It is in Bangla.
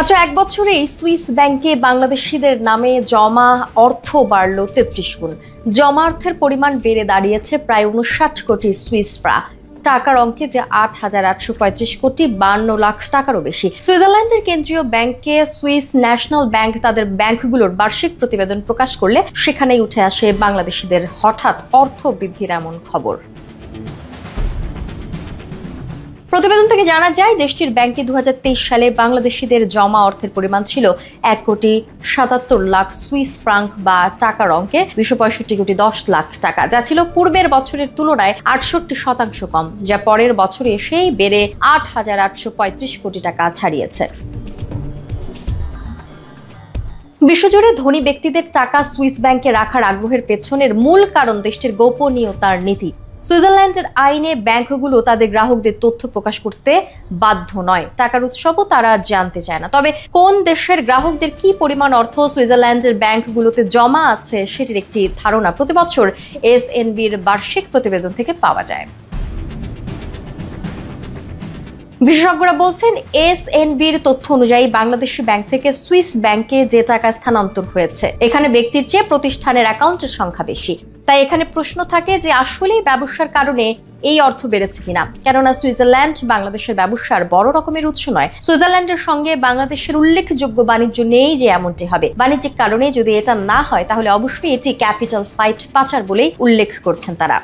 মাত্র এক বছরেই সুইস ব্যাংকে বাংলাদেশিদের নামে জমা অর্থ বাড়ল ৩৩ গুণ। জমা অর্থের পরিমাণ বেড়ে দাঁড়িয়েছে প্রায় ৫৯ কোটি সুইস ফ্রাঁ। টাকার অঙ্কে যে ৮,৮৩৫ কোটি ৫২ লাখ টাকারও বেশি। সুইজারল্যান্ডের কেন্দ্রীয় ব্যাংকে সুইস ন্যাশনাল ব্যাংক তাদের ব্যাংকগুলোর বার্ষিক প্রতিবেদন প্রকাশ করলে সেখানেই উঠে আসে বাংলাদেশিদের হঠাৎ অর্থ বৃদ্ধির এমন খবর। প্রতিবেদন থেকে জানা যায়, দেশটির ব্যাংকে ২০২৩ সালে বাংলাদেশিদের জমা অর্থের পরিমাণ ছিল ১,৭৭,০০,০০০ সুইস ফ্রাঙ্ক বা টাকার অঙ্কে ২৬৫,১০,০০,০০০ টাকা, যা ছিল পূর্বের বছরের তুলনায় ৬৮% কম, যা পরের বছরে এসেই বেড়ে ৮,৮৩৫ কোটি টাকা ছাড়িয়েছে। বিশ্বজুড়ে ধনী ব্যক্তিদের টাকা সুইস ব্যাংকে রাখার আগ্রহের পেছনের মূল কারণ দেশটির গোপনীয়তার নীতি। সুইজারল্যান্ডের আইনে ব্যাংকগুলো তাদের গ্রাহকদের তথ্য প্রকাশ করতে বাধ্য নয়। টাকার উৎসও তারা জানতে চায় না। তবে কোন দেশের গ্রাহকদের কি পরিমাণ অর্থ সুইজারল্যান্ডের ব্যাংকগুলোতে জমা আছে সেটির একটি ধারণা প্রতি বছর এসএনবির বার্ষিক প্রতিবেদন থেকে পাওয়া যায়। বিশেষজ্ঞরা বলছেন, এসএনবির তথ্য অনুযায়ী বাংলাদেশি ব্যাংক থেকে সুইস ব্যাংকে যে টাকা স্থানান্তর হয়েছে, এখানে ব্যক্তির চেয়ে প্রতিষ্ঠানের অ্যাকাউন্টের সংখ্যা বেশি। তাই এখানে প্রশ্ন থাকে যে আসলেই ব্যবসার কারণে এই অর্থ বেড়েছে কিনা। কেননা সুইজারল্যান্ড বাংলাদেশের ব্যবসার বড় রকমের উৎস নয়। সুইজারল্যান্ডের সঙ্গে বাংলাদেশের উল্লেখযোগ্য বাণিজ্য নেই যে এমনটি হবে। বাণিজ্যিক কারণে যদি এটা না হয় তাহলে অবশ্যই এটি ক্যাপিটাল ফ্লাইট পাচার বলেই উল্লেখ করছেন তারা।